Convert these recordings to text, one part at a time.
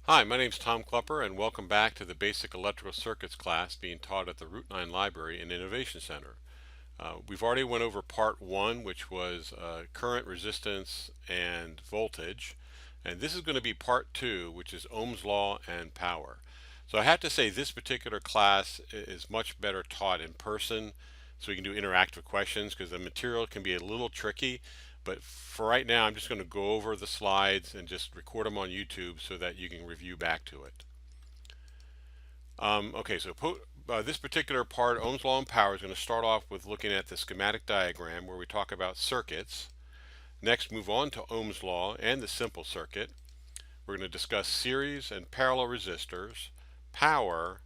Hi, my name is Tom Klepper, and welcome back to the Basic Electrical Circuits class being taught at the Route 9 Library and Innovation Center. We've already went over part one, which was current, resistance, and voltage. And this is going to be part two, which is Ohm's Law and power. So I have to say this particular class is much better taught in person, so we can do interactive questions because the material can be a little tricky. But for right now, I'm just going to go over the slides and just record them on YouTube so that you can review back to it. Okay, so this particular part, Ohm's Law and Power, is going to start off with looking at the schematic diagram where we talk about circuits. Next, move on to Ohm's Law and the simple circuit. We're going to discuss series and parallel resistors, power,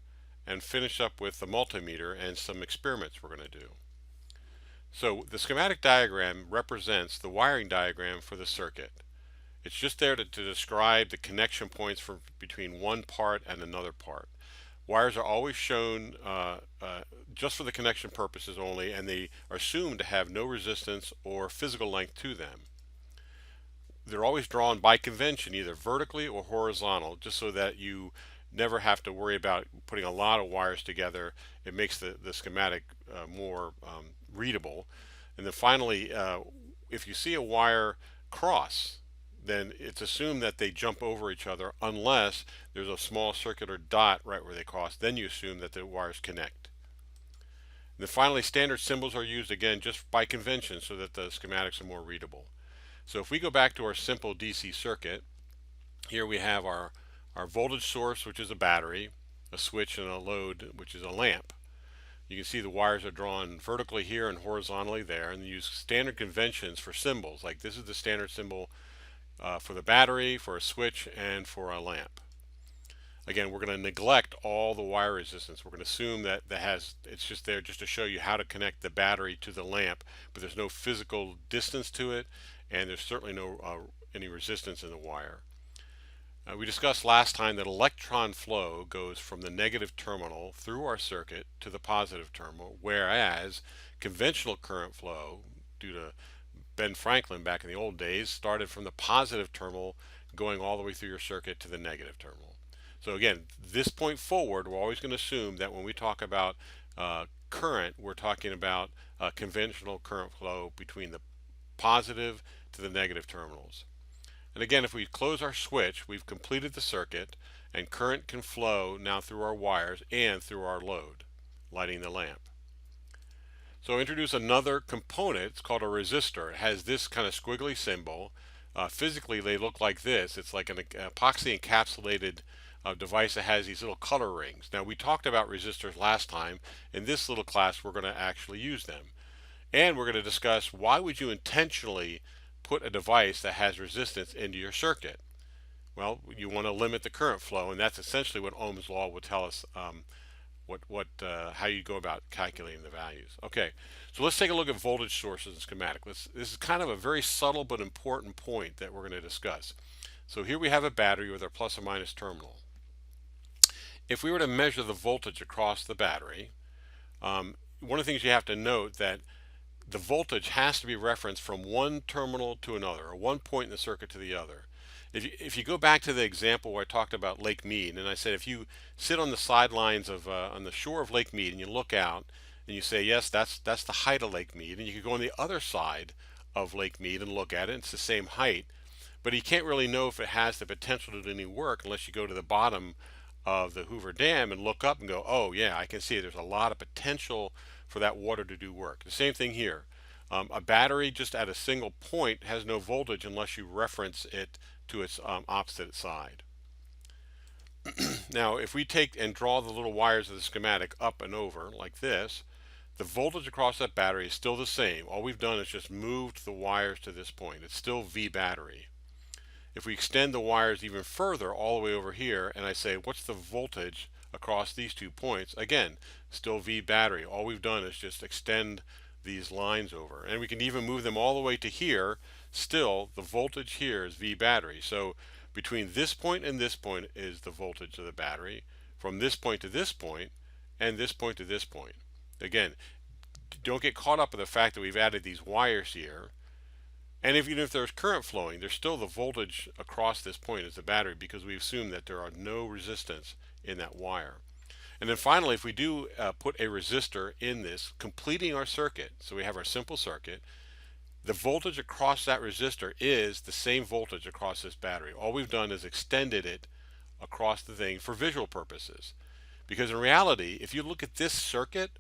and finish up with the multimeter and some experiments we're going to do. So the schematic diagram represents the wiring diagram for the circuit. It's just there to describe the connection points between one part and another part. Wires are always shown just for the connection purposes only, and they are assumed to have no resistance or physical length to them. They're always drawn by convention, either vertically or horizontal, just so that you never have to worry about putting a lot of wires together. It makes the schematic more readable. And then finally, if you see a wire cross, then it's assumed that they jump over each other unless there's a small circular dot right where they cross. Then you assume that the wires connect. And then finally, standard symbols are used again just by convention so that the schematics are more readable. So if we go back to our simple DC circuit, here we have our voltage source, which is a battery, a switch, and a load, which is a lamp. You can see the wires are drawn vertically here and horizontally there, and use standard conventions for symbols. Like this is the standard symbol for the battery, for a switch, and for a lamp. Again, we're going to neglect all the wire resistance. We're going to assume that it's just there just to show you how to connect the battery to the lamp, but there's no physical distance to it, and there's certainly no any resistance in the wire. We discussed last time that electron flow goes from the negative terminal through our circuit to the positive terminal, whereas conventional current flow, due to Ben Franklin back in the old days, started from the positive terminal going all the way through your circuit to the negative terminal. So again, this point forward, we're always going to assume that when we talk about current, we're talking about conventional current flow between the positive to the negative terminals. And again, if we close our switch, we've completed the circuit, and current can flow now through our wires and through our load, lighting the lamp. So I'll introduce another component. It's called a resistor. It has this kind of squiggly symbol. Physically, they look like this. It's like an epoxy encapsulated device that has these little color rings. Now, we talked about resistors last time. In this little class, we're going to actually use them. And we're going to discuss why would you intentionally put a device that has resistance into your circuit. Well, you want to limit the current flow, and that's essentially what Ohm's law will tell us how you go about calculating the values. Okay, so let's take a look at voltage sources and schematic. This is kind of a very subtle but important point that we're going to discuss. So here we have a battery with our plus or minus terminal. If we were to measure the voltage across the battery, one of the things you have to note that the voltage has to be referenced from one terminal to another, or one point in the circuit to the other. If you go back to the example where I talked about Lake Mead, and I said if you sit on the sidelines of on the shore of Lake Mead and you look out and you say yes, that's the height of Lake Mead, and you could go on the other side of Lake Mead and look at it, it's the same height, but you can't really know if it has the potential to do any work unless you go to the bottom of the Hoover Dam and look up and go, oh yeah, I can see there's a lot of potential for that water to do work. The same thing here. A battery just at a single point has no voltage unless you reference it to its opposite side. Now, if we take and draw the little wires of the schematic up and over like this, the voltage across that battery is still the same. All we've done is just moved the wires to this point. It's still V battery. If we extend the wires even further all the way over here, and I say, what's the voltage across these 2 points? Again, still V battery. All we've done is just extend these lines over. And we can even move them all the way to here. Still, the voltage here is V battery. So between this point and this point is the voltage of the battery. From this point to this point, and this point to this point. Again, don't get caught up in the fact that we've added these wires here. And even if there's current flowing, there's still the voltage across this point is the battery, because we assume that there are no resistance in that wire. And then finally, if we do put a resistor in this, completing our circuit, so we have our simple circuit, the voltage across that resistor is the same voltage across this battery. All we've done is extended it across the thing for visual purposes. Because in reality, if you look at this circuit,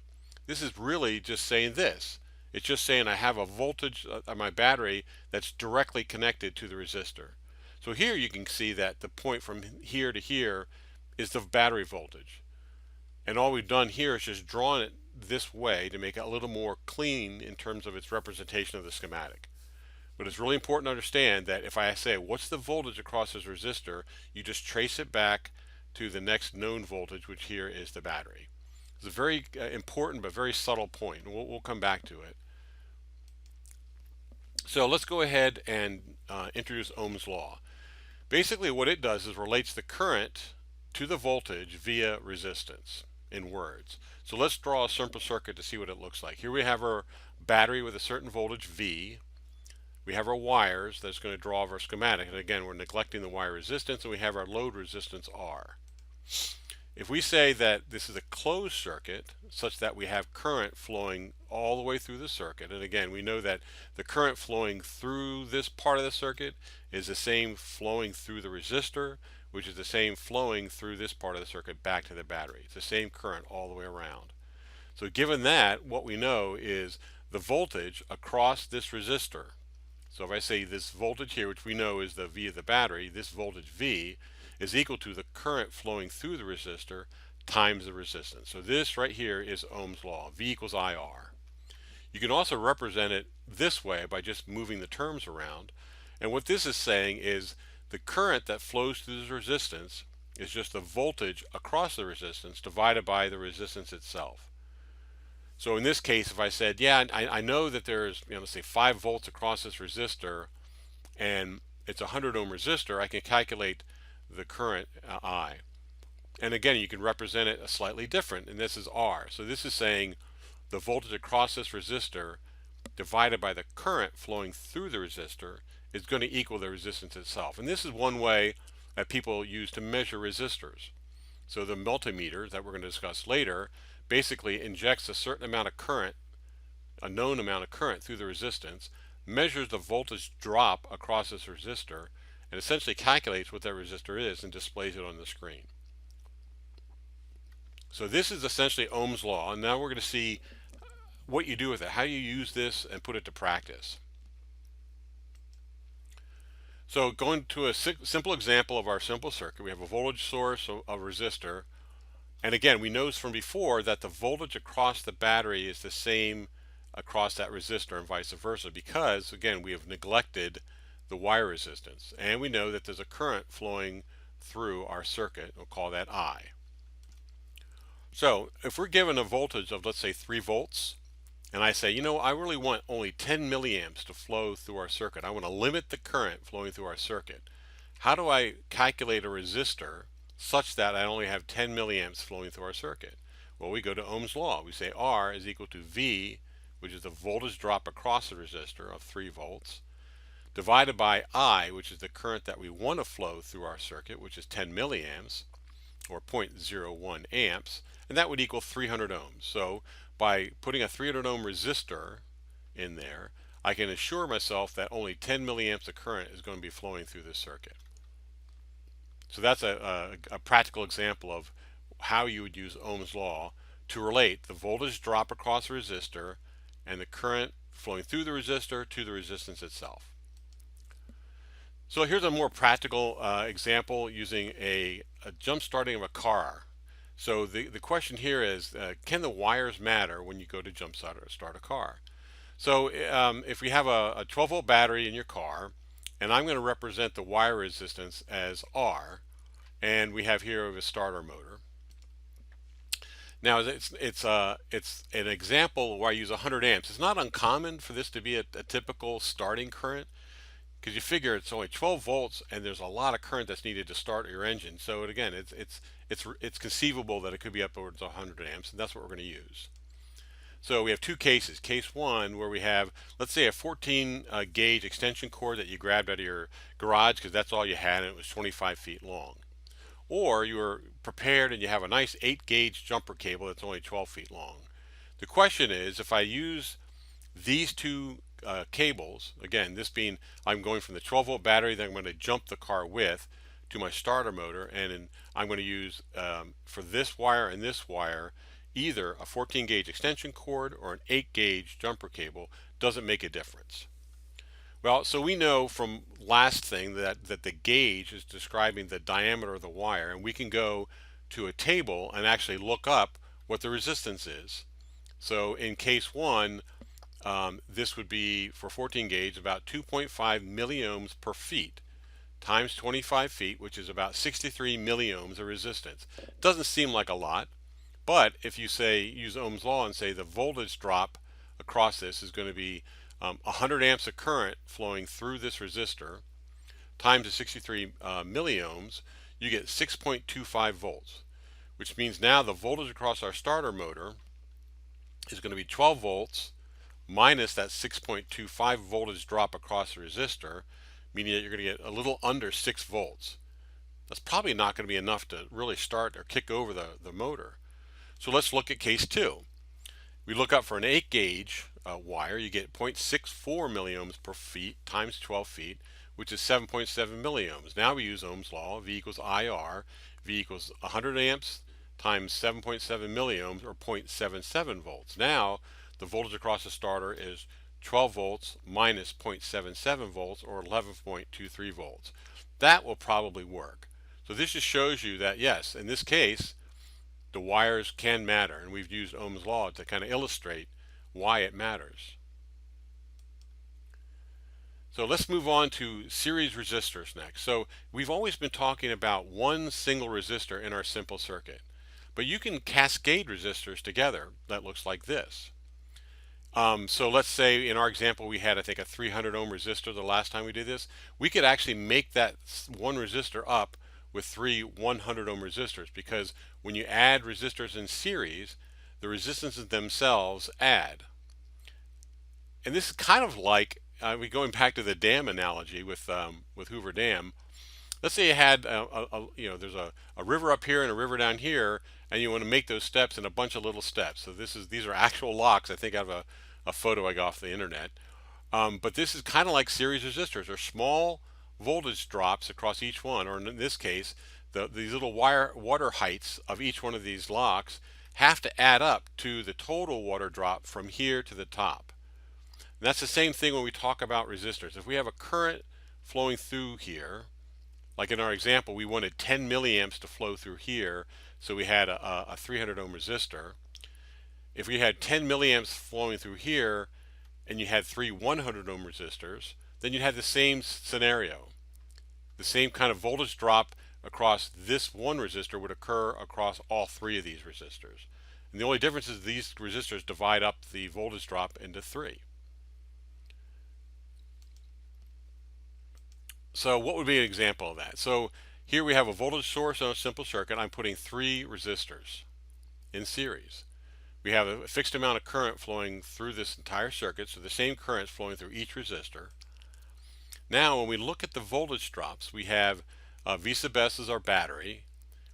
this is really just saying this. It's just saying I have a voltage on my battery that's directly connected to the resistor. So here you can see that the point from here to here is the battery voltage. And all we've done here is just drawn it this way to make it a little more clean in terms of its representation of the schematic. But it's really important to understand that if I say, what's the voltage across this resistor, you just trace it back to the next known voltage, which here is the battery. It's a very important but very subtle point, and we'll come back to it. So let's go ahead and introduce Ohm's law. Basically what it does is relates the current to the voltage via resistance in words. So let's draw a simple circuit to see what it looks like. Here we have our battery with a certain voltage V. We have our wires that's going to draw our schematic, and again we're neglecting the wire resistance, and we have our load resistance R. If we say that this is a closed circuit such that we have current flowing all the way through the circuit, and again we know that the current flowing through this part of the circuit is the same flowing through the resistor, which is the same flowing through this part of the circuit back to the battery. It's the same current all the way around. So given that, what we know is the voltage across this resistor. So if I say this voltage here, which we know is the V of the battery, this voltage V is equal to the current flowing through the resistor times the resistance. So this right here is Ohm's law, V equals IR. You can also represent it this way by just moving the terms around. And what this is saying is the current that flows through the resistance is just the voltage across the resistance divided by the resistance itself. So in this case, if I said, yeah, I know that there's, let's say 5 volts across this resistor, and it's a 100 ohm resistor, I can calculate the current I. And again, you can represent it slightly different, and this is R. So this is saying the voltage across this resistor divided by the current flowing through the resistor is going to equal the resistance itself. And this is one way that people use to measure resistors. So the multimeter that we're going to discuss later basically injects a certain amount of current, a known amount of current through the resistance, measures the voltage drop across this resistor, and essentially calculates what that resistor is and displays it on the screen. So this is essentially Ohm's law, and now we're going to see what you do with it, how you use this and put it to practice. So going to a simple example of our simple circuit, we have a voltage source, a resistor, and again we know from before that the voltage across the battery is the same across that resistor and vice versa, because again we have neglected the wire resistance, and we know that there's a current flowing through our circuit. We'll call that I. So if we're given a voltage of, let's say, 3 volts, and I say, I really want only 10 milliamps to flow through our circuit, I want to limit the current flowing through our circuit, how do I calculate a resistor such that I only have 10 milliamps flowing through our circuit? Well, we go to Ohm's law. We say R is equal to V, which is the voltage drop across the resistor of 3 volts, divided by I, which is the current that we want to flow through our circuit, which is 10 milliamps, or 0.01 amps, and that would equal 300 ohms. So by putting a 300 ohm resistor in there, I can assure myself that only 10 milliamps of current is going to be flowing through this circuit. So that's a practical example of how you would use Ohm's law to relate the voltage drop across the resistor and the current flowing through the resistor to the resistance itself. So here's a more practical example using a jump starting of a car. So the question here is, can the wires matter when you go to jump start a car? So if we have a 12 volt battery in your car, and I'm going to represent the wire resistance as R, and we have here a starter motor. Now it's an example where I use 100 amps. It's not uncommon for this to be a typical starting current, because you figure it's only 12 volts and there's a lot of current that's needed to start your engine. So again, it's conceivable that it could be upwards of 100 amps, and that's what we're going to use. So we have two cases. Case one, where we have, let's say, a 14 gauge extension cord that you grabbed out of your garage because that's all you had and it was 25 feet long. Or you were prepared and you have a nice 8 gauge jumper cable that's only 12 feet long. The question is, if I use these two cables, again, this being I'm going from the 12-volt battery that I'm going to jump the car with to my starter motor, and I'm going to use for this wire and this wire either a 14 gauge extension cord or an 8 gauge jumper cable. Doesn't make a difference. Well, so we know from last thing that the gauge is describing the diameter of the wire, and we can go to a table and actually look up what the resistance is. So in case one, this would be for 14 gauge about 2.5 milliohms per feet times 25 feet, which is about 63 milliohms of resistance. Doesn't seem like a lot, but if you say use Ohm's law and say the voltage drop across this is going to be 100 amps of current flowing through this resistor times the 63 milliohms, you get 6.25 volts, which means now the voltage across our starter motor is going to be 12 volts minus that 6.25 voltage drop across the resistor, meaning that you're going to get a little under 6 volts. That's probably not going to be enough to really start or kick over the motor. So let's look at case two. We look up for an 8 gauge wire. You get 0.64 milliohms per feet times 12 feet, which is 7.7 milliohms. Now we use Ohm's law. V equals IR. V equals 100 amps times 7.7 milliohms, or 0.77 volts. Now the voltage across the starter is 12 volts minus 0.77 volts, or 11.23 volts. That will probably work. So this just shows you that, yes, in this case, the wires can matter, and we've used Ohm's law to kind of illustrate why it matters. So let's move on to series resistors next. So we've always been talking about one single resistor in our simple circuit, but you can cascade resistors together. That looks like this. So let's say in our example we had, I think, a 300 ohm resistor the last time we did this. We could actually make that one resistor up with three 100 ohm resistors, because when you add resistors in series, the resistances themselves add. And this is kind of like, we're going back to the dam analogy with Hoover Dam. Let's say you had there's a river up here and a river down here, and you want to make those steps in a bunch of little steps. So these are actual locks, I think, out of a photo I got off the internet. But this is kind of like series resistors. They're small voltage drops across each one, or in this case, these little water heights of each one of these locks have to add up to the total water drop from here to the top. And that's the same thing when we talk about resistors. If we have a current flowing through here, like in our example, we wanted 10 milliamps to flow through here, so we had a 300 ohm resistor. If we had 10 milliamps flowing through here, and you had three 100 ohm resistors, then you'd have the same scenario. The same kind of voltage drop across this one resistor would occur across all three of these resistors. And the only difference is these resistors divide up the voltage drop into three. So what would be an example of that? So here we have a voltage source on a simple circuit. I'm putting three resistors in series. We have a fixed amount of current flowing through this entire circuit, so the same current is flowing through each resistor. Now when we look at the voltage drops, we have V sub S is our battery.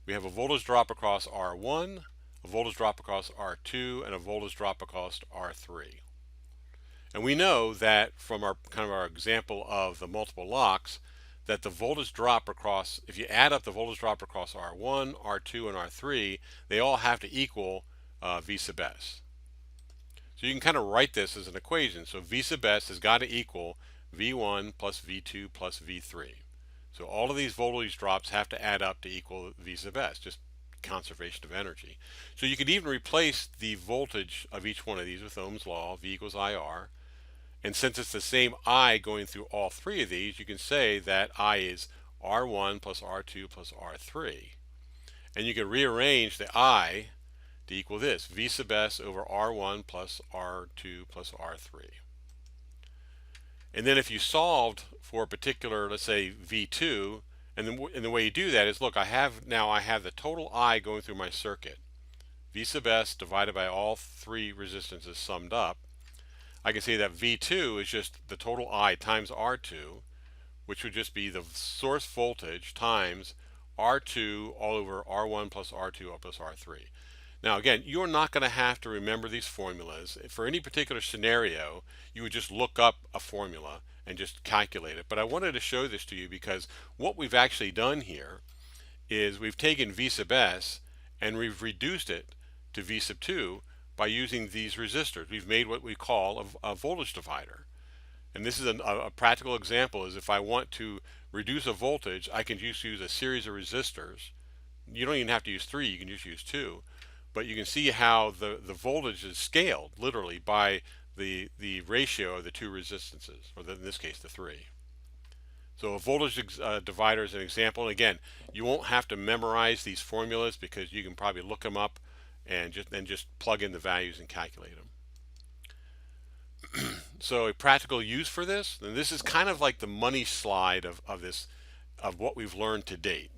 We have a voltage drop across R1, a voltage drop across R2, and a voltage drop across R3. And we know that from our example of the multiple locks, that the voltage drop across, if you add up the voltage drop across R1, R2, and R3, they all have to equal V sub S. So you can kind of write this as an equation. So V sub S has got to equal V1 plus V2 plus V3. So all of these voltage drops have to add up to equal V sub S, just conservation of energy. So you could even replace the voltage of each one of these with Ohm's law, V equals IR. And since it's the same I going through all three of these, you can say that I is R1 plus R2 plus R3. And you can rearrange the I to equal this, V sub S over R1 plus R2 plus R3. And then if you solved for a particular, let's say V2, and the way you do that is, look, I have the total I going through my circuit, V sub S divided by all three resistances summed up, I can say that V2 is just the total I times R2, which would just be the source voltage times R2 all over R1 plus R2 plus R3. Now again, you're not going to have to remember these formulas. For any particular scenario, you would just look up a formula and just calculate it. But I wanted to show this to you because what we've actually done here is we've taken V sub S and we've reduced it to V sub 2 by using these resistors. We've made what we call a voltage divider. And this is a practical example. Is if I want to reduce a voltage, I can just use a series of resistors. You don't even have to use 3, you can just use 2. But you can see how the voltage is scaled literally by the ratio of the two resistances, or in this case the 3. So a voltage divider is an example. And again, you won't have to memorize these formulas because you can probably look them up and just plug in the values and calculate them. So a practical use for this, and this is kind of like the money slide of what we've learned to date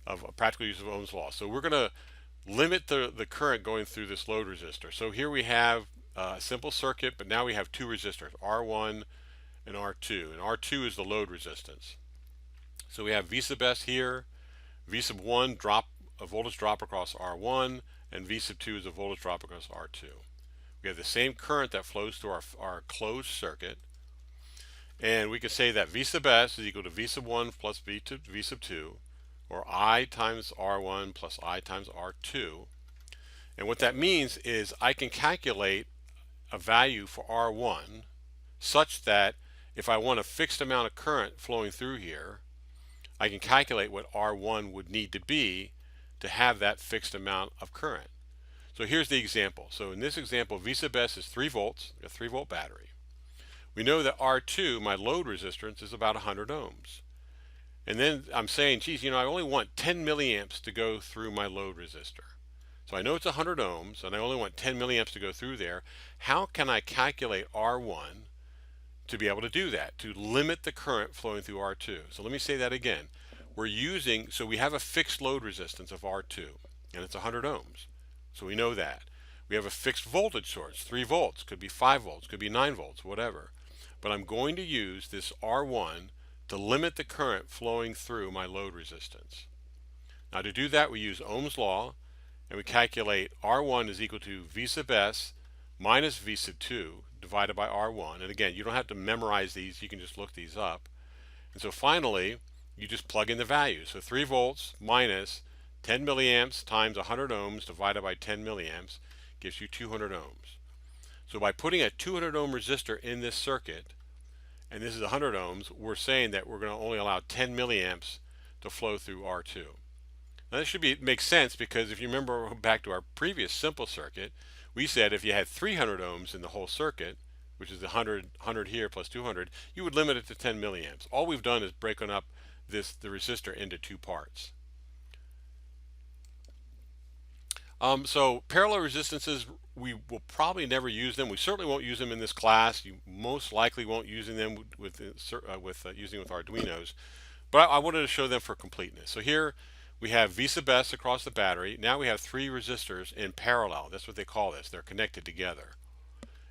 of a practical use of Ohm's law. So we're going to limit the current going through this load resistor. So here we have a simple circuit, but now we have two resistors, R1 and R2, and R2 is the load resistance. So we have V sub S here, V sub 1 a voltage drop across R1, and V sub 2 is a voltage drop across R2. We have the same current that flows through our closed circuit, and we can say that V sub S is equal to V sub 1 plus V sub 2, or I times R1 plus I times R2. And what that means is I can calculate a value for R1 such that if I want a fixed amount of current flowing through here, I can calculate what R1 would need to be to have that fixed amount of current. So here's the example. So in this example, V sub S is 3 volts, a 3-volt battery. We know that R2, my load resistance, is about 100 ohms. And then I'm saying, geez, I only want 10 milliamps to go through my load resistor. So I know it's 100 ohms, and I only want 10 milliamps to go through there. How can I calculate R1 to be able to do that, to limit the current flowing through R2? So let me say that again. So we have a fixed load resistance of R2, and it's 100 ohms. So we know that. We have a fixed voltage source, 3 volts, could be 5 volts, could be 9 volts, whatever. But I'm going to use this R1 to limit the current flowing through my load resistance. Now to do that, we use Ohm's law, and we calculate R1 is equal to V sub S minus V sub 2 divided by R1. And again, you don't have to memorize these, you can just look these up. And so finally, you just plug in the values. So 3 volts minus 10 milliamps times 100 ohms divided by 10 milliamps gives you 200 ohms. So by putting a 200 ohm resistor in this circuit, and this is 100 ohms, we're saying that we're going to only allow 10 milliamps to flow through R2. Now this should make sense because if you remember back to our previous simple circuit, we said if you had 300 ohms in the whole circuit, which is the 100 here plus 200, you would limit it to 10 milliamps. All we've done is broken up the resistor into two parts. So parallel resistances, we will probably never use them. We certainly won't use them in this class. You most likely won't using them using with Arduinos. But I wanted to show them for completeness. So here we have V sub S across the battery. Now we have 3 resistors in parallel. That's what they call this. They're connected together.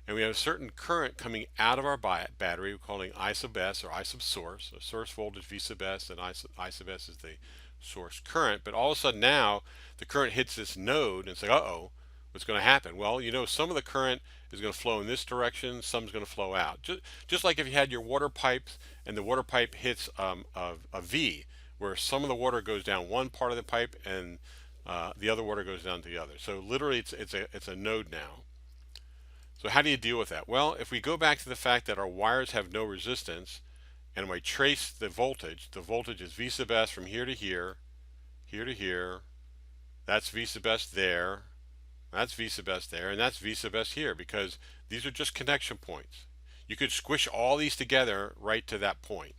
And we have a certain current coming out of our battery. We're calling I sub S or I sub source. So source voltage V sub S, and I sub S is the source current. But all of a sudden now the current hits this node and it's like, uh-oh, what's going to happen? Well, some of the current is going to flow in this direction, some's going to flow out. Just like if you had your water pipes and the water pipe hits a V, where some of the water goes down one part of the pipe and the other water goes down to the other. So literally it's a node now. So how do you deal with that? Well, if we go back to the fact that our wires have no resistance, and we trace the voltage is V sub S from here to here, here to here, that's V sub S there, that's V sub S there, and that's V sub S here, because these are just connection points. You could squish all these together right to that point.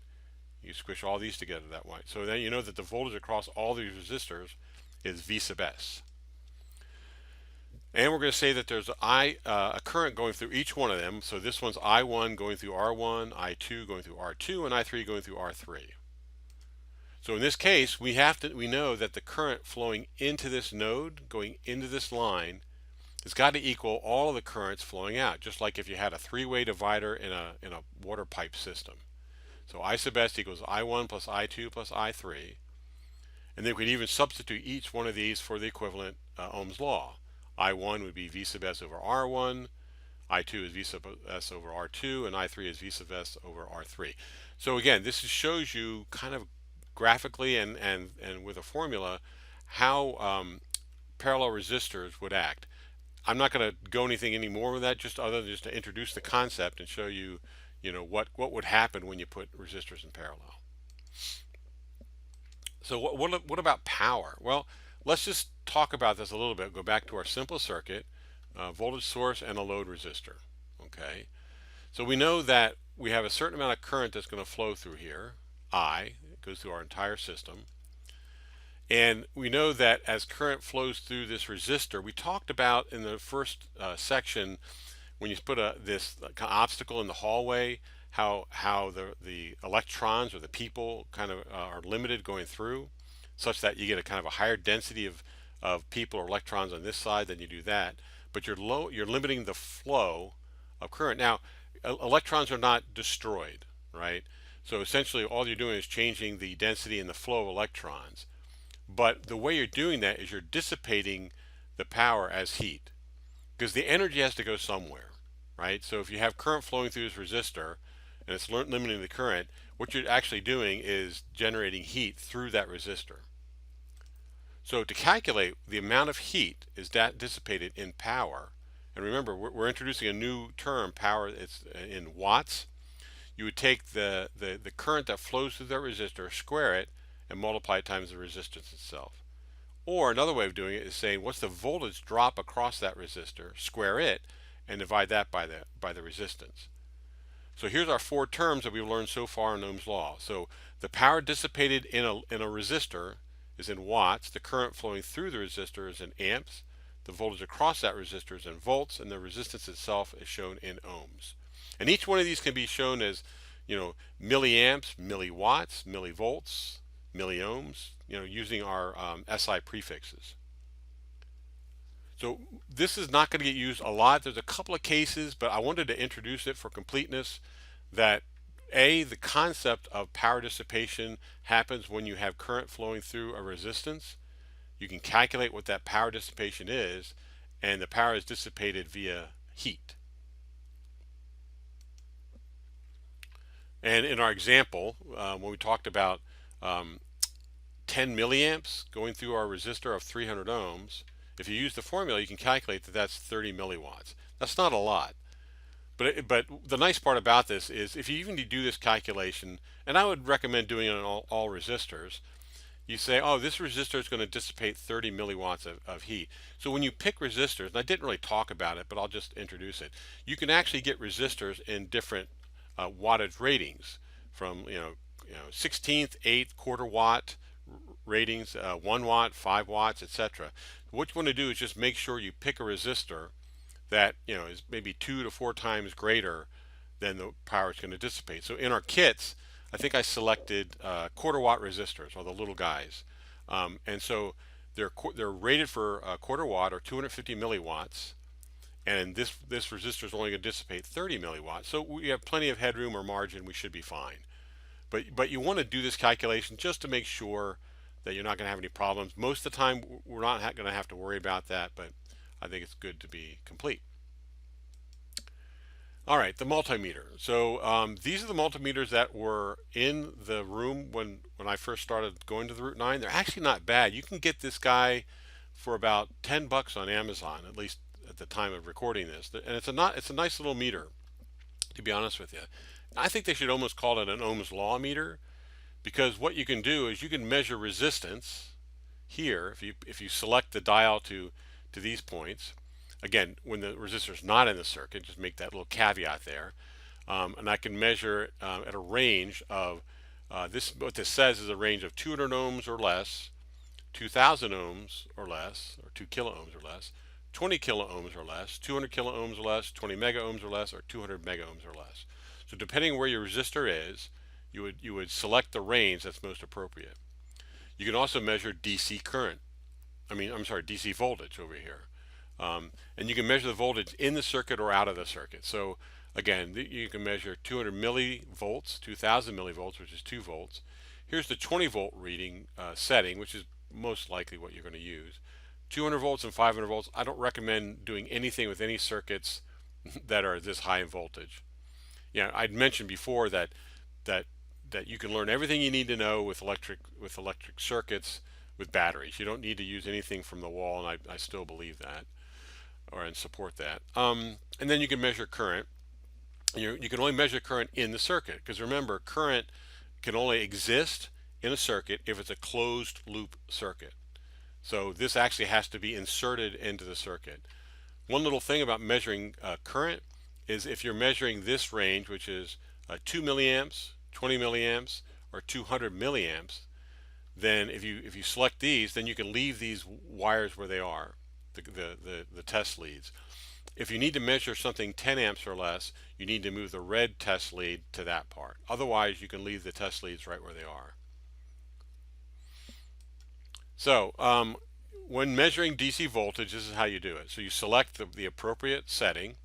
You squish all these together that way. So then you know that the voltage across all these resistors is V sub S. And we're going to say that there's a current going through each one of them. So this one's I1 going through R1, I2 going through R2, and I3 going through R3. So in this case, we know that the current flowing into this node, going into this line, has got to equal all of the currents flowing out, just like if you had a three-way divider in a water pipe system. So I sub s equals I1 plus I2 plus I3. And then we could even substitute each one of these for the equivalent Ohm's law. I1 would be V sub s over R1, I2 is V sub s over R2, and I3 is V sub s over R3. So again, this shows you kind of graphically and with a formula how parallel resistors would act. I'm not going to go anything any more with that, just other than just to introduce the concept and show you, what would happen when you put resistors in parallel. So what about power? Well, let's just talk about this a little bit. Go back to our simple circuit, voltage source and a load resistor. Okay, so we know that we have a certain amount of current that's going to flow through here. It goes through our entire system. And we know that as current flows through this resistor, we talked about in the first section, when you put this obstacle in the hallway, how the electrons or the people kind of are limited going through, such that you get a kind of a higher density of people or electrons on this side than you do that. But you're limiting the flow of current. Now, electrons are not destroyed, right? So essentially, all you're doing is changing the density and the flow of electrons. But the way you're doing that is you're dissipating the power as heat, because the energy has to go somewhere, right? So if you have current flowing through this resistor and it's limiting the current, what you're actually doing is generating heat through that resistor. So to calculate the amount of heat is that dissipated in power, and remember we're introducing a new term, power. It's in watts. You would take the current that flows through that resistor, square it, and multiply it times the resistance itself. Or another way of doing it is saying what's the voltage drop across that resistor, square it, and divide that by the resistance. So here's our four terms that we've learned so far in Ohm's law. So the power dissipated in a resistor is in watts, the current flowing through the resistor is in amps, the voltage across that resistor is in volts, and the resistance itself is shown in ohms. And each one of these can be shown as, milliamps, milliwatts, millivolts, milliohms, using our SI prefixes. So this is not going to get used a lot. There's a couple of cases, but I wanted to introduce it for completeness, that the concept of power dissipation happens when you have current flowing through a resistance. You can calculate what that power dissipation is, and the power is dissipated via heat. And in our example, when we talked about 10 milliamps going through our resistor of 300 ohms, if you use the formula, you can calculate that that's 30 milliwatts. That's not a lot. But the nice part about this is if you even do this calculation, and I would recommend doing it on all resistors, you say, oh, this resistor is going to dissipate 30 milliwatts of heat. So when you pick resistors, and I didn't really talk about it, but I'll just introduce it, you can actually get resistors in different wattage ratings, from 16th, 8th, quarter watt ratings, 1 watt, 5 watts, etc. What you want to do is just make sure you pick a resistor that is maybe 2 to 4 times greater than the power it's going to dissipate. So in our kits, I think I selected quarter watt resistors, or the little guys, and so they're rated for a quarter watt or 250 milliwatts, and this resistor is only going to dissipate 30 milliwatts. So we have plenty of headroom or margin. We should be fine. But you want to do this calculation just to make sure that you're not going to have any problems. Most of the time, we're not going to have to worry about that, but I think it's good to be complete. All right, the multimeter. So these are the multimeters that were in the room when I first started going to the Route 9. They're actually not bad. You can get this guy for about 10 bucks on Amazon, at least at the time of recording this. And it's a nice little meter, to be honest with you. I think they should almost call it an Ohm's law meter, because what you can do is you can measure resistance here if you select the dial to these points. Again, when the resistor is not in the circuit, just make that little caveat there. And I can measure at a range of what this says is a range of 200 ohms or less, 2,000 ohms or less, or 2 kilo ohms or less, 20 kilo ohms or less, 200 kilo ohms or less, 20 mega ohms or less, or 200 mega ohms or less. So depending where your resistor is, you would select the range that's most appropriate. You can also measure DC current. I'm sorry, DC voltage over here. And you can measure the voltage in the circuit or out of the circuit. So again, you can measure 200 millivolts, 2000 millivolts, which is 2 volts. Here's the 20 volt reading setting, which is most likely what you're going to use. 200 volts and 500 volts. I don't recommend doing anything with any circuits that are this high in voltage. Yeah, I'd mentioned before that that you can learn everything you need to know with electric circuits with batteries. You don't need to use anything from the wall, and I still believe that and support that. And then you can measure current. You can only measure current in the circuit, because remember, current can only exist in a circuit if it's a closed loop circuit. So this actually has to be inserted into the circuit. One little thing about measuring current is if you're measuring this range, which is 2 milliamps, 20 milliamps, or 200 milliamps, then if you select these, then you can leave these wires where they are, the test leads. If you need to measure something 10 amps or less, you need to move the red test lead to that part. Otherwise, you can leave the test leads right where they are. So when measuring DC voltage, this is how you do it. So you select the appropriate setting.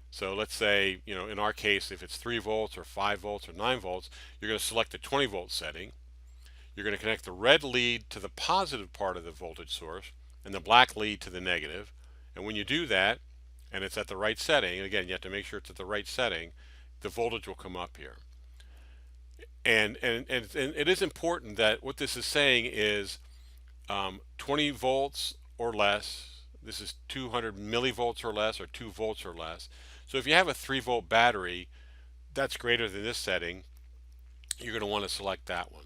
So let's say, in our case, if it's 3 volts or 5 volts or 9 volts, you're going to select the 20 volt setting. You're going to connect the red lead to the positive part of the voltage source and the black lead to the negative. And when you do that, and it's at the right setting, again, you have to make sure it's at the right setting, the voltage will come up here. And it is important that what this is saying is 20 volts or less. This is 200 millivolts or less, or 2 volts or less. So if you have a 3 volt battery that's greater than this setting, you're going to want to select that one.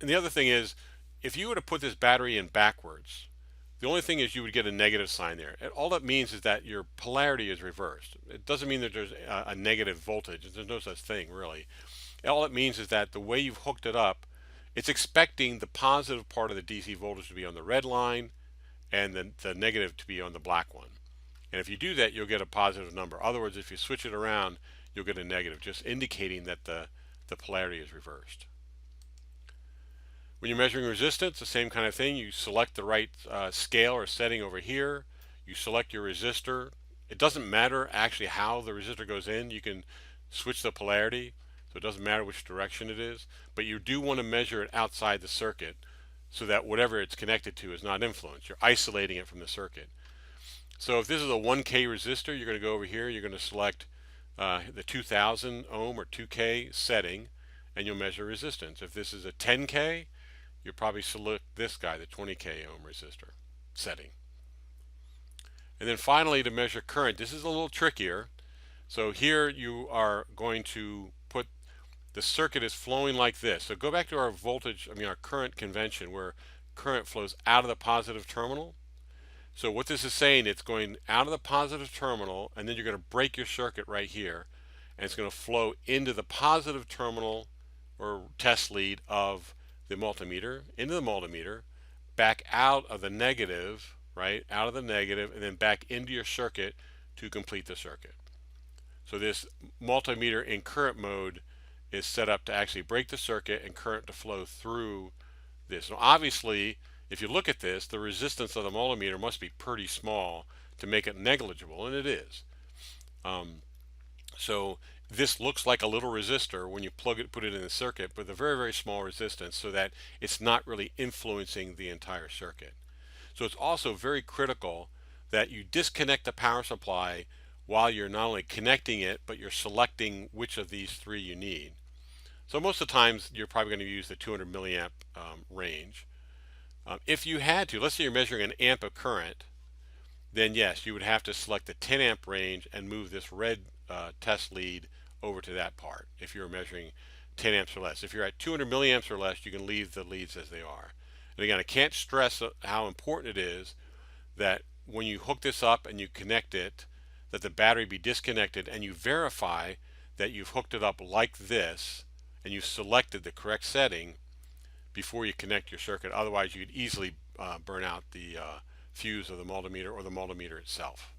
And the other thing is, if you were to put this battery in backwards, the only thing is you would get a negative sign there. And all that means is that your polarity is reversed. It doesn't mean that there's a negative voltage. There's no such thing, really. All it means is that the way you've hooked it up, it's expecting the positive part of the DC voltage to be on the red line and the negative to be on the black one. And if you do that, you'll get a positive number. In other words, if you switch it around, you'll get a negative, just indicating that the polarity is reversed. When you're measuring resistance, the same kind of thing. You select the right scale or setting over here. You select your resistor. It doesn't matter actually how the resistor goes in. You can switch the polarity, so it doesn't matter which direction it is. But you do want to measure it outside the circuit so that whatever it's connected to is not influenced. You're isolating it from the circuit. So if this is a 1K resistor, you're going to go over here. You're going to select the 2000 ohm or 2K setting, and you'll measure resistance. If this is a 10K, you'll probably select this guy, the 20K ohm resistor setting. And then finally, to measure current, this is a little trickier. So here you are going to put the circuit is flowing like this. So go back to our our current convention, where current flows out of the positive terminal. So what this is saying, it's going out of the positive terminal, and then you're going to break your circuit right here, and it's going to flow into the positive terminal or test lead of the multimeter, into the multimeter, back out of the negative, right, out of the negative, and then back into your circuit to complete the circuit. So this multimeter in current mode is set up to actually break the circuit and current to flow through this. Now obviously, if you look at this, the resistance of the multimeter must be pretty small to make it negligible, and it is. So this looks like a little resistor when you put it in the circuit, but a very, very small resistance, so that it's not really influencing the entire circuit. So it's also very critical that you disconnect the power supply while you're not only connecting it, but you're selecting which of these three you need. So most of the times you're probably going to use the 200 milliamp range. If you had to, let's say you're measuring an amp of current, then yes, you would have to select the 10 amp range and move this red test lead over to that part if you're measuring 10 amps or less. If you're at 200 milliamps or less, you can leave the leads as they are. And again, I can't stress how important it is that when you hook this up and you connect it, that the battery be disconnected, and you verify that you've hooked it up like this and you've selected the correct setting before you connect your circuit. Otherwise, you could easily burn out the fuse of the multimeter or the multimeter itself.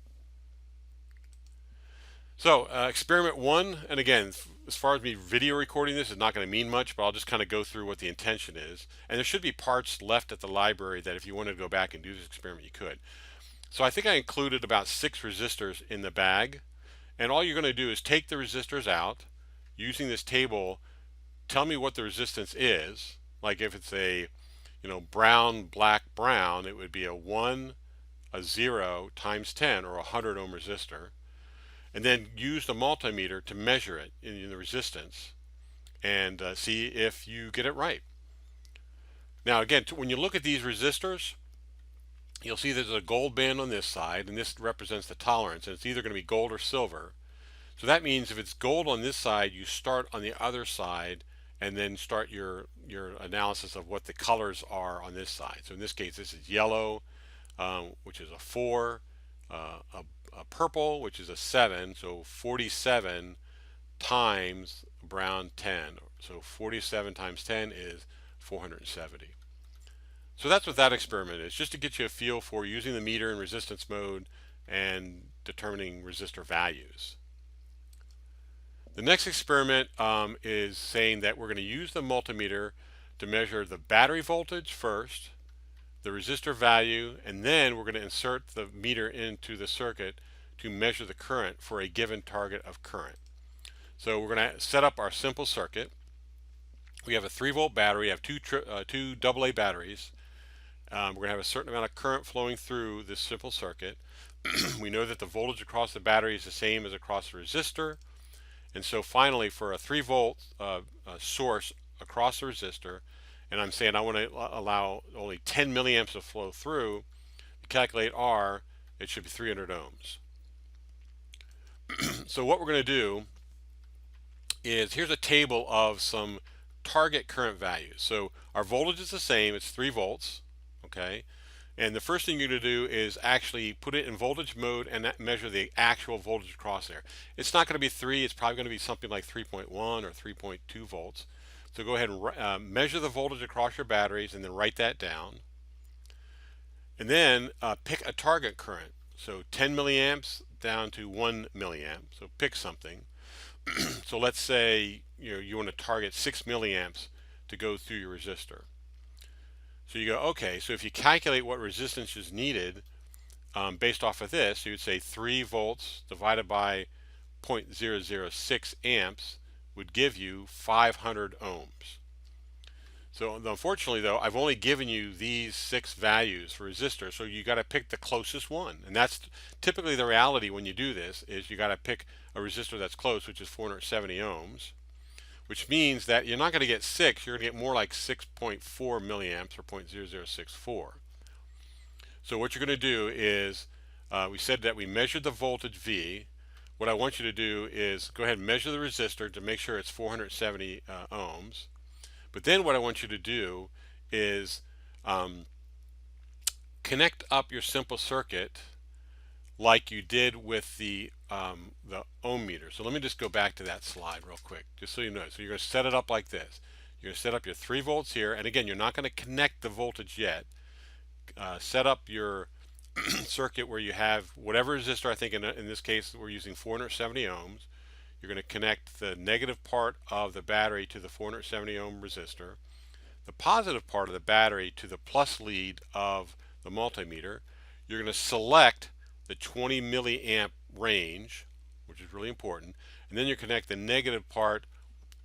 So experiment one, and again, as far as me video recording this is not going to mean much, but I'll just kind of go through what the intention is. And there should be parts left at the library that if you wanted to go back and do this experiment, you could. So I think I included about 6 resistors in the bag. And all you're going to do is take the resistors out using this table. Tell me what the resistance is. Like if it's a, brown, black, brown, it would be a 1, a 0 times 10 or a 100 ohm resistor. And then use the multimeter to measure it in the resistance and see if you get it right. Now again, when you look at these resistors, you'll see there's a gold band on this side, and this represents the tolerance, and it's either going to be gold or silver. So that means if it's gold on this side, you start on the other side and then start your analysis of what the colors are on this side. So in this case, this is yellow, which is a 4, a purple, which is a 7, so 47 times brown 10. So 47 times 10 is 470. So that's what that experiment is, just to get you a feel for using the meter in resistance mode and determining resistor values. The next experiment is saying that we're going to use the multimeter to measure the battery voltage first, the resistor value, and then we're going to insert the meter into the circuit to measure the current for a given target of current. So we're going to set up our simple circuit. We have a 3-volt battery, we have two AA batteries. We're going to have a certain amount of current flowing through this simple circuit. We know that the voltage across the battery is the same as across the resistor. And so finally, for a 3-volt source across the resistor, and I'm saying I want to allow only 10 milliamps to flow through, to calculate R, it should be 300 ohms. So what we're going to do is, here's a table of some target current values. So our voltage is the same, it's 3 volts, okay? And the first thing you're going to do is actually put it in voltage mode and measure the actual voltage across there. It's not going to be 3, it's probably going to be something like 3.1 or 3.2 volts. So go ahead and measure the voltage across your batteries and then write that down. And then pick a target current. So 10 milliamps down to 1 milliamp. So pick something. So let's say you want to target 6 milliamps to go through your resistor. So you go, okay, so if you calculate what resistance is needed based off of this, you would say 3 volts divided by 0.006 amps would give you 500 ohms. So unfortunately though, I've only given you these 6 values for resistors, so you got to pick the closest one. And that's typically the reality when you do this, is you got to pick a resistor that's close, which is 470 ohms. Which means that you're not going to get 6, you're going to get more like 6.4 milliamps or 0.0064. So what you're going to do is, we said that we measured the voltage V. What I want you to do is go ahead and measure the resistor to make sure it's 470 ohms. But then what I want you to do is connect up your simple circuit like you did with the ohm meter. So let me just go back to that slide real quick, just so you know. So you're going to set it up like this. You're going to set up your 3 volts here, and again, you're not going to connect the voltage yet. Set up your circuit where you have whatever resistor. I think in this case we're using 470 ohms. You're going to connect the negative part of the battery to the 470 ohm resistor, the positive part of the battery to the plus lead of the multimeter. You're going to select the 20 milliamp range, which is really important, and then you connect the negative part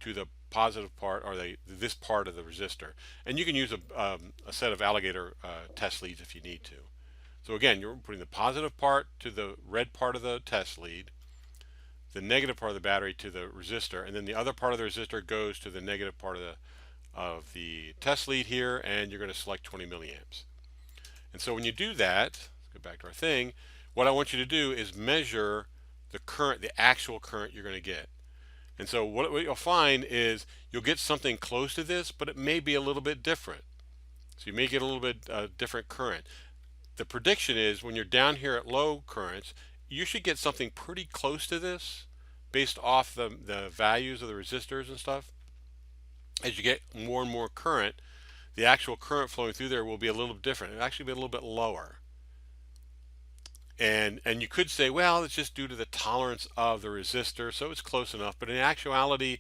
to the positive part, or this part of the resistor. And you can use a set of alligator test leads if you need to. So again, you're putting the positive part to the red part of the test lead, the negative part of the battery to the resistor, and then the other part of the resistor goes to the negative part of the test lead here, and you're going to select 20 milliamps. And so when you do that, let's go back to our thing, what I want you to do is measure the current, the actual current you're going to get. And so what you'll find is you'll get something close to this, but it may be a little bit different. So you may get a little bit different current. The prediction is when you're down here at low currents, you should get something pretty close to this based off the values of the resistors and stuff. As you get more and more current, the actual current flowing through there will be a little bit different. It'll actually be a little bit lower. And you could say, well, it's just due to the tolerance of the resistor, so it's close enough. But in actuality,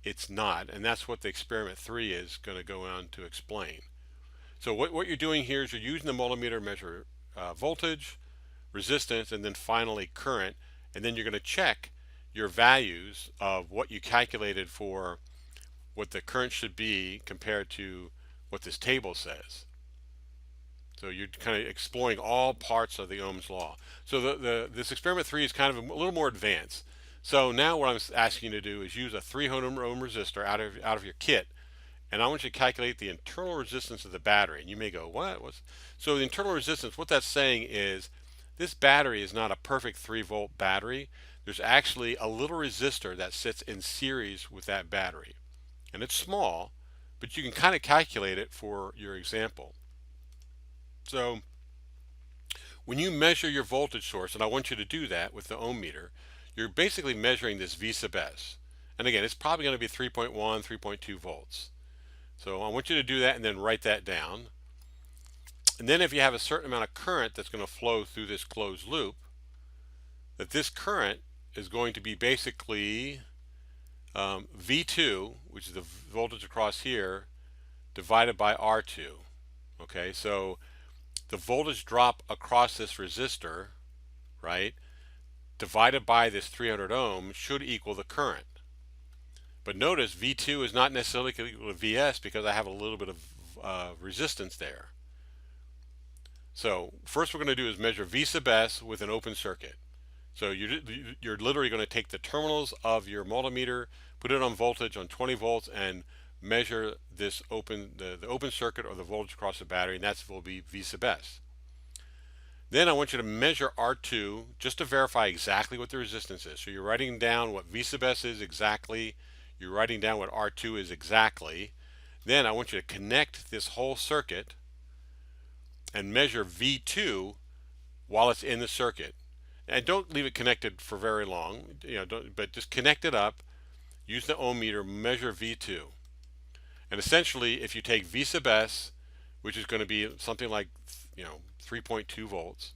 it's not. And that's what the experiment 3 is going to go on to explain. So what you're doing here is you're using the multimeter to measure voltage, resistance, and then finally current. And then you're going to check your values of what you calculated for what the current should be compared to what this table says. So you're kind of exploring all parts of the Ohm's law. So this experiment 3 is kind of a little more advanced. So now what I'm asking you to do is use a 300 ohm resistor out of your kit, and I want you to calculate the internal resistance of the battery. And you may go, what? So the internal resistance, what that's saying is this battery is not a perfect 3-volt battery. There's actually a little resistor that sits in series with that battery. And it's small, but you can kind of calculate it for your example. So when you measure your voltage source, and I want you to do that with the ohm meter, you're basically measuring this V sub S. And again, it's probably going to be 3.1, 3.2 volts. So I want you to do that and then write that down. And then if you have a certain amount of current that's going to flow through this closed loop, that this current is going to be basically V2, which is the voltage across here, divided by R2. Okay, so the voltage drop across this resistor, right, divided by this 300 ohm should equal the current. But notice V2 is not necessarily equal to Vs because I have a little bit of resistance there. So first we're going to do is measure V sub S with an open circuit. So you're literally going to take the terminals of your multimeter, put it on voltage on 20 volts, and measure this the open circuit or the voltage across the battery, and that will be V sub S. Then I want you to measure R2 just to verify exactly what the resistance is. So you're writing down what V sub S is exactly, you're writing down what R2 is exactly. Then I want you to connect this whole circuit and measure V2 while it's in the circuit. And don't leave it connected for very long, but just connect it up, use the ohm meter, measure V2. And essentially, if you take V sub S, which is going to be something like 3.2 volts,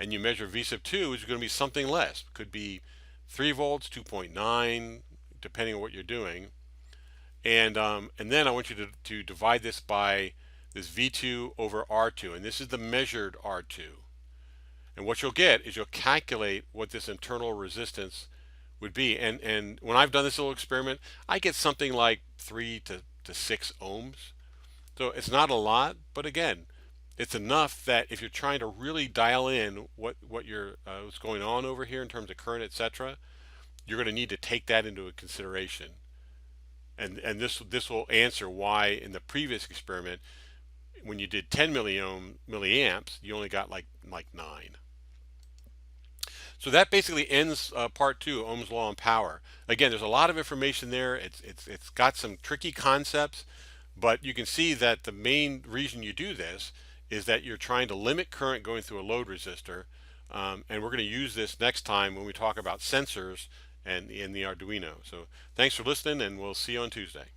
and you measure V sub 2, which is going to be something less. It could be 3 volts, 2.9, depending on what you're doing. And then I want you to divide this by this V2 over R2, and this is the measured R2. And what you'll get is you'll calculate what this internal resistance would be. And when I've done this little experiment, I get something like 3 to 6 ohms. So it's not a lot, but again, it's enough that if you're trying to really dial in what's going on over here in terms of current, etc., you're going to need to take that into consideration. And this will answer why in the previous experiment, when you did 10 milliamps, you only got like 9. So that basically ends part 2, Ohm's law and power. Again, there's a lot of information there. It's got some tricky concepts, but you can see that the main reason you do this is that you're trying to limit current going through a load resistor. And we're going to use this next time when we talk about sensors and in the Arduino. So thanks for listening, and we'll see you on Tuesday.